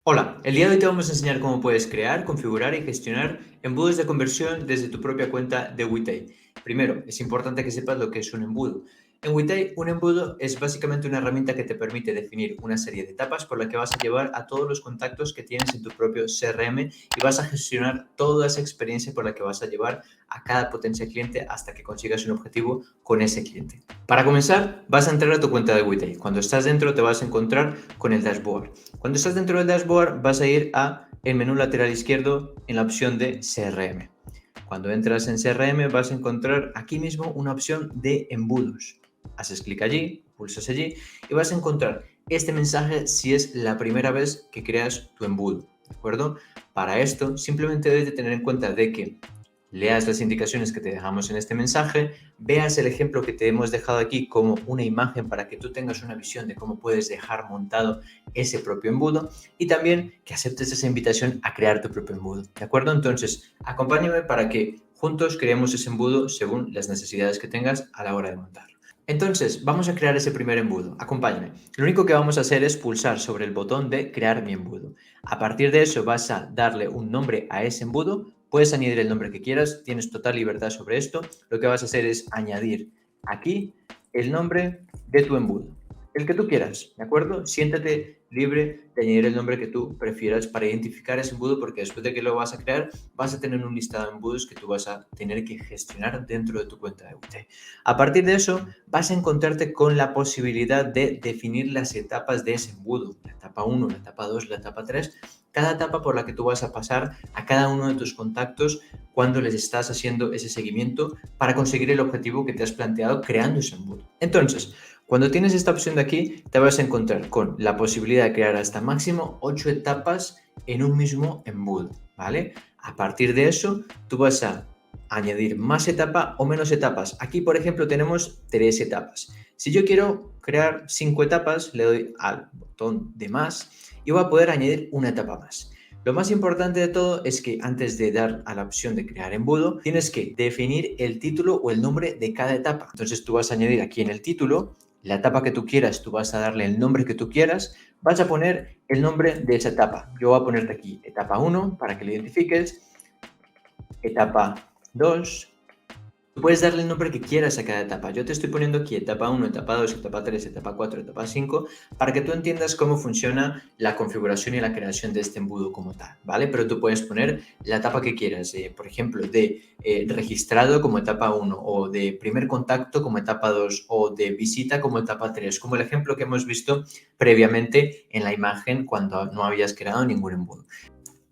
Hola, el día de hoy te vamos a enseñar cómo puedes crear, configurar y gestionar embudos de conversión desde tu propia cuenta de Witay. Primero, es importante que sepas lo que es un embudo. En Witay, un embudo es básicamente una herramienta que te permite definir una serie de etapas por la que vas a llevar a todos los contactos que tienes en tu propio CRM y vas a gestionar toda esa experiencia por la que vas a llevar a cada potencial cliente hasta que consigas un objetivo con ese cliente. Para comenzar, vas a entrar a tu cuenta de Witay. Cuando estás dentro, te vas a encontrar con el dashboard. Cuando estás dentro del dashboard, vas a ir a el menú lateral izquierdo en la opción de CRM. Cuando entras en CRM, vas a encontrar aquí mismo una opción de embudos. Haces clic allí, pulsas allí y vas a encontrar este mensaje si es la primera vez que creas tu embudo, ¿de acuerdo? Para esto, simplemente debes de tener en cuenta de que leas las indicaciones que te dejamos en este mensaje, veas el ejemplo que te hemos dejado aquí como una imagen para que tú tengas una visión de cómo puedes dejar montado ese propio embudo y también que aceptes esa invitación a crear tu propio embudo, ¿de acuerdo? Entonces, acompáñame para que juntos creemos ese embudo según las necesidades que tengas a la hora de montarlo. Entonces, vamos a crear ese primer embudo. Acompáñame. Lo único que vamos a hacer es pulsar sobre el botón de crear mi embudo. A partir de eso vas a darle un nombre a ese embudo. Puedes añadir el nombre que quieras, tienes total libertad sobre esto. Lo que vas a hacer es añadir aquí el nombre de tu embudo, el que tú quieras, ¿de acuerdo? Siéntate libre de añadir el nombre que tú prefieras para identificar ese embudo, porque después de que lo vas a crear, vas a tener un listado de embudos que tú vas a tener que gestionar dentro de tu cuenta de Witay. A partir de eso, vas a encontrarte con la posibilidad de definir las etapas de ese embudo, la etapa 1, la etapa 2, la etapa 3, cada etapa por la que tú vas a pasar a cada uno de tus contactos cuando les estás haciendo ese seguimiento para conseguir el objetivo que te has planteado creando ese embudo. Entonces, cuando tienes esta opción de aquí, te vas a encontrar con la posibilidad de crear hasta máximo 8 etapas en un mismo embudo, ¿vale? A partir de eso, tú vas a añadir más etapa o menos etapas. Aquí, por ejemplo, tenemos 3 etapas. Si yo quiero crear 5 etapas, le doy al botón de más y voy a poder añadir una etapa más. Lo más importante de todo es que antes de dar a la opción de crear embudo, tienes que definir el título o el nombre de cada etapa. Entonces tú vas a añadir aquí en el título la etapa que tú quieras, tú vas a darle el nombre que tú quieras, vas a poner el nombre de esa etapa. Yo voy a ponerte aquí etapa 1 para que lo identifiques, etapa 2. Tú puedes darle el nombre que quieras a cada etapa. Yo te estoy poniendo aquí etapa 1, etapa 2, etapa 3, etapa 4, etapa 5, para que tú entiendas cómo funciona la configuración y la creación de este embudo como tal, ¿vale? Pero tú puedes poner la etapa que quieras, por ejemplo, de registrado como etapa 1, o de primer contacto como etapa 2, o de visita como etapa 3, como el ejemplo que hemos visto previamente en la imagen cuando no habías creado ningún embudo.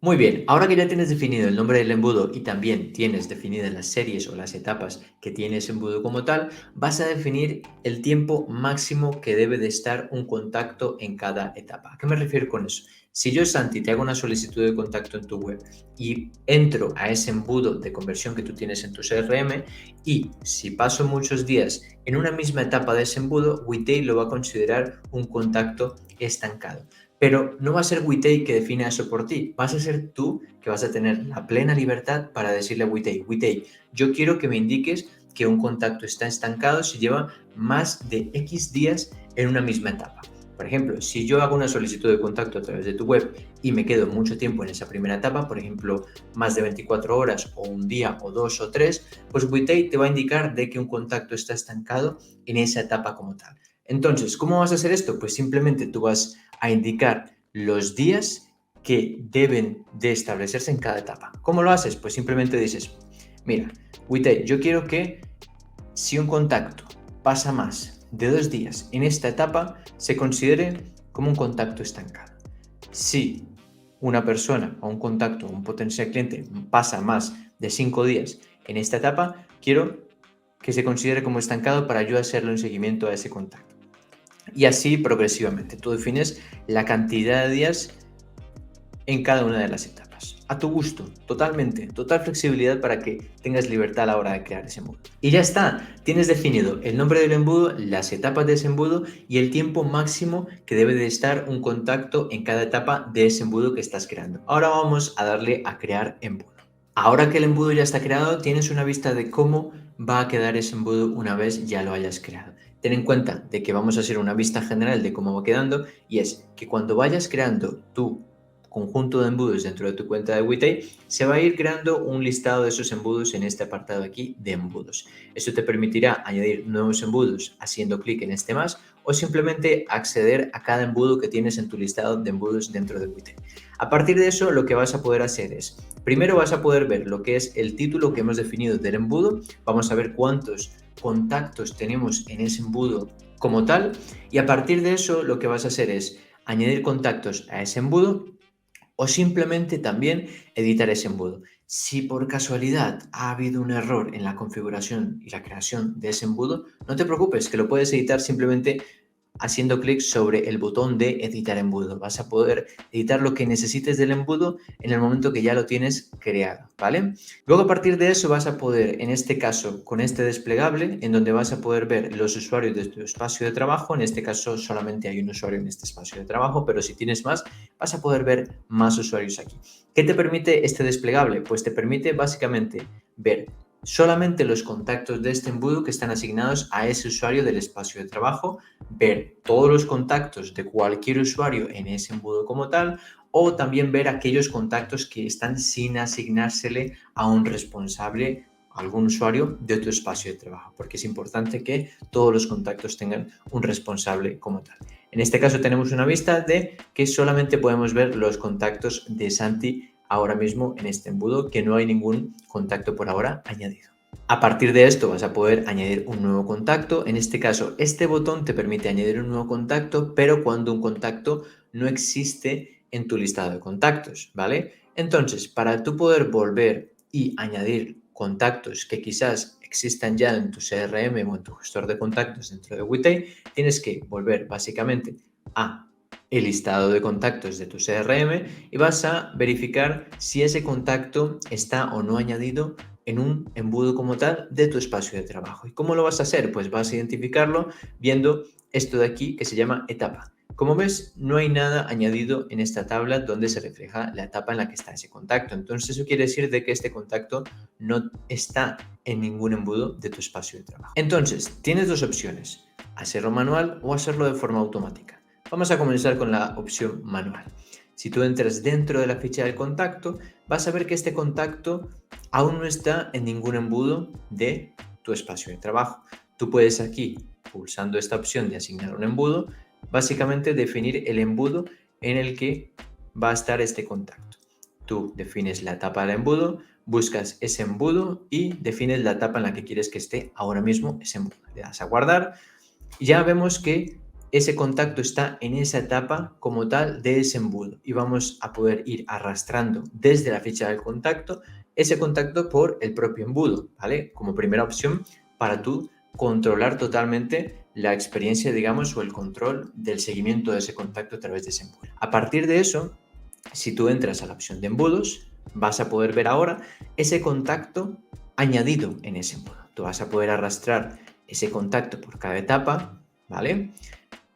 Muy bien, ahora que ya tienes definido el nombre del embudo y también tienes definidas las series o las etapas que tiene ese embudo como tal, vas a definir el tiempo máximo que debe de estar un contacto en cada etapa. ¿A qué me refiero con eso? Si yo, Santi, te hago una solicitud de contacto en tu web y entro a ese embudo de conversión que tú tienes en tu CRM y si paso muchos días en una misma etapa de ese embudo, Witay lo va a considerar un contacto estancado. Pero no va a ser Witay que define eso por ti, vas a ser tú que vas a tener la plena libertad para decirle a Witay, yo quiero que me indiques que un contacto está estancado si lleva más de X días en una misma etapa. Por ejemplo, si yo hago una solicitud de contacto a través de tu web y me quedo mucho tiempo en esa primera etapa, por ejemplo, más de 24 horas o un día o 2 o 3, pues Witay te va a indicar de que un contacto está estancado en esa etapa como tal. Entonces, ¿cómo vas a hacer esto? Pues simplemente tú vas a indicar los días que deben de establecerse en cada etapa. ¿Cómo lo haces? Pues simplemente dices, mira, Witay, yo quiero que si un contacto pasa más de 2 días en esta etapa, se considere como un contacto estancado. Si una persona o un contacto o un potencial cliente pasa más de 5 días en esta etapa, quiero que se considere como estancado para yo hacerle un seguimiento a ese contacto. Y así progresivamente. Tú defines la cantidad de días en cada una de las etapas. A tu gusto, totalmente, total flexibilidad para que tengas libertad a la hora de crear ese embudo. Y ya está, tienes definido el nombre del embudo, las etapas de ese embudo y el tiempo máximo que debe de estar un contacto en cada etapa de ese embudo que estás creando. Ahora vamos a darle a crear embudo. Ahora que el embudo ya está creado, tienes una vista de cómo va a quedar ese embudo una vez ya lo hayas creado. Ten en cuenta de que vamos a hacer una vista general de cómo va quedando y es que cuando vayas creando tú conjunto de embudos dentro de tu cuenta de Witay, se va a ir creando un listado de esos embudos en este apartado aquí de embudos. Esto te permitirá añadir nuevos embudos haciendo clic en este más o simplemente acceder a cada embudo que tienes en tu listado de embudos dentro de Witay. A partir de eso, lo que vas a poder hacer es, primero vas a poder ver lo que es el título que hemos definido del embudo. Vamos a ver cuántos contactos tenemos en ese embudo como tal, y a partir de eso lo que vas a hacer es añadir contactos a ese embudo o simplemente también editar ese embudo. Si por casualidad ha habido un error en la configuración y la creación de ese embudo, no te preocupes, que lo puedes editar simplemente haciendo clic sobre el botón de editar embudo. Vas a poder editar lo que necesites del embudo en el momento que ya lo tienes creado, ¿vale? Luego a partir de eso vas a poder, en este caso, con este desplegable, en donde vas a poder ver los usuarios de tu espacio de trabajo. En este caso solamente hay un usuario en este espacio de trabajo, pero si tienes más, vas a poder ver más usuarios aquí. ¿Qué te permite este desplegable? Pues te permite básicamente ver solamente los contactos de este embudo que están asignados a ese usuario del espacio de trabajo, ver todos los contactos de cualquier usuario en ese embudo como tal, o también ver aquellos contactos que están sin asignársele a un responsable, a algún usuario de tu espacio de trabajo, porque es importante que todos los contactos tengan un responsable como tal. En este caso tenemos una vista de que solamente podemos ver los contactos de Santi ahora mismo en este embudo, que no hay ningún contacto por ahora añadido. A partir de esto vas a poder añadir un nuevo contacto. En este caso, este botón te permite añadir un nuevo contacto, pero cuando un contacto no existe en tu listado de contactos, ¿vale? Entonces, para tú poder volver y añadir contactos que quizás existan ya en tu CRM o en tu gestor de contactos dentro de Witay, tienes que volver básicamente a el listado de contactos de tu CRM y vas a verificar si ese contacto está o no añadido en un embudo como tal de tu espacio de trabajo. ¿Y cómo lo vas a hacer? Pues vas a identificarlo viendo esto de aquí que se llama etapa. Como ves, no hay nada añadido en esta tabla donde se refleja la etapa en la que está ese contacto. Entonces eso quiere decir de que este contacto no está en ningún embudo de tu espacio de trabajo. Entonces, tienes dos opciones, hacerlo manual o hacerlo de forma automática. Vamos a comenzar con la opción manual. Si tú entras dentro de la ficha del contacto, vas a ver que este contacto aún no está en ningún embudo de tu espacio de trabajo. Tú puedes aquí, pulsando esta opción de asignar un embudo, básicamente definir el embudo en el que va a estar este contacto. Tú defines la etapa del embudo, buscas ese embudo y defines la etapa en la que quieres que esté ahora mismo ese embudo. Le das a guardar y ya vemos que ese contacto está en esa etapa como tal de ese embudo y vamos a poder ir arrastrando desde la ficha del contacto ese contacto por el propio embudo, ¿vale? Como primera opción para tú controlar totalmente la experiencia, digamos, o el control del seguimiento de ese contacto a través de ese embudo. A partir de eso, si tú entras a la opción de embudos, vas a poder ver ahora ese contacto añadido en ese embudo. Tú vas a poder arrastrar ese contacto por cada etapa, ¿vale?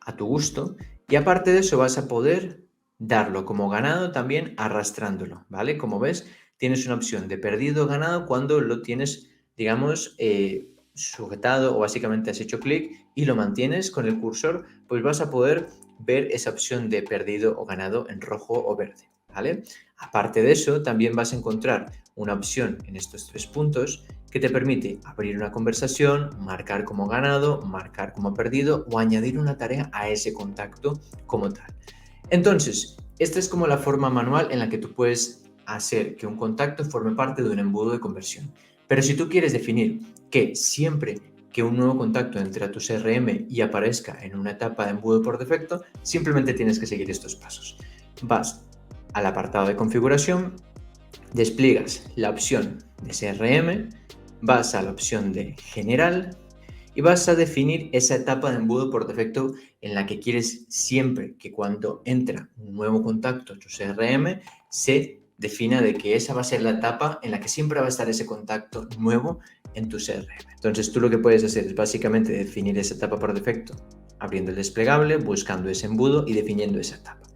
A tu gusto. Y aparte de eso vas a poder darlo como ganado también arrastrándolo, ¿vale? Como ves, tienes una opción de perdido o ganado cuando lo tienes, digamos, sujetado o básicamente has hecho clic y lo mantienes con el cursor, pues vas a poder ver esa opción de perdido o ganado en rojo o verde, ¿vale? Aparte de eso, también vas a encontrar una opción en estos tres puntos que te permite abrir una conversación, marcar como ganado, marcar como perdido o añadir una tarea a ese contacto como tal. Entonces, esta es como la forma manual en la que tú puedes hacer que un contacto forme parte de un embudo de conversión. Pero si tú quieres definir que siempre que un nuevo contacto entre a tu CRM y aparezca en una etapa de embudo por defecto, simplemente tienes que seguir estos pasos. Vas al apartado de configuración, despliegas la opción de CRM, vas a la opción de general y vas a definir esa etapa de embudo por defecto en la que quieres siempre que cuando entra un nuevo contacto a tu CRM se defina de que esa va a ser la etapa en la que siempre va a estar ese contacto nuevo en tu CRM. Entonces tú lo que puedes hacer es básicamente definir esa etapa por defecto, abriendo el desplegable, buscando ese embudo y definiendo esa etapa.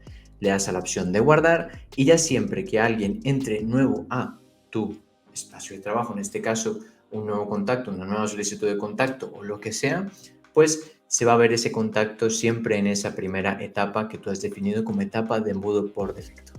Le das a la opción de guardar y ya siempre que alguien entre nuevo a tu espacio de trabajo, en este caso un nuevo contacto, una nueva solicitud de contacto o lo que sea, pues se va a ver ese contacto siempre en esa primera etapa que tú has definido como etapa de embudo por defecto.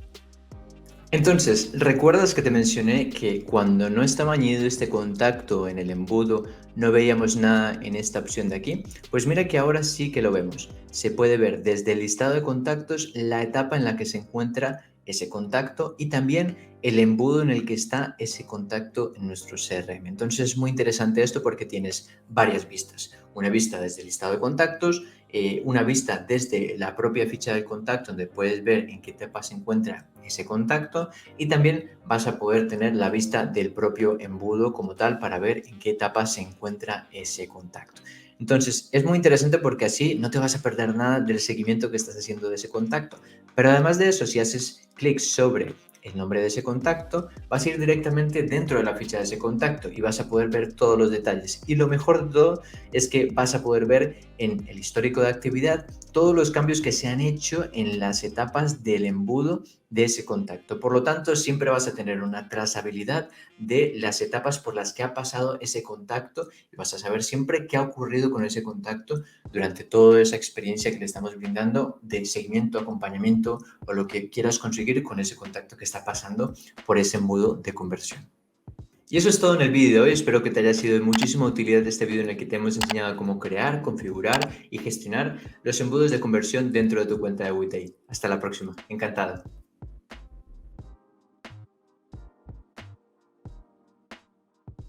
Entonces, ¿recuerdas que te mencioné que cuando no estaba añadido este contacto en el embudo no veíamos nada en esta opción de aquí? Pues mira que ahora sí que lo vemos. Se puede ver desde el listado de contactos la etapa en la que se encuentra ese contacto y también el embudo en el que está ese contacto en nuestro CRM. Entonces es muy interesante esto porque tienes varias vistas. Una vista desde el listado de contactos, una vista desde la propia ficha del contacto donde puedes ver en qué etapa se encuentra ese contacto y también vas a poder tener la vista del propio embudo como tal para ver en qué etapa se encuentra ese contacto. Entonces es muy interesante porque así no te vas a perder nada del seguimiento que estás haciendo de ese contacto. Pero además de eso, si haces clic sobre el nombre de ese contacto, vas a ir directamente dentro de la ficha de ese contacto y vas a poder ver todos los detalles. Y lo mejor de todo es que vas a poder ver en el histórico de actividad todos los cambios que se han hecho en las etapas del embudo de ese contacto. Por lo tanto, siempre vas a tener una trazabilidad de las etapas por las que ha pasado ese contacto y vas a saber siempre qué ha ocurrido con ese contacto durante toda esa experiencia que le estamos brindando de seguimiento, acompañamiento o lo que quieras conseguir con ese contacto que está pasando por ese embudo de conversión. Y eso es todo en el vídeo de hoy. Espero que te haya sido de muchísima utilidad este vídeo en el que te hemos enseñado cómo crear, configurar y gestionar los embudos de conversión dentro de tu cuenta de WeTake. Hasta la próxima. Encantado.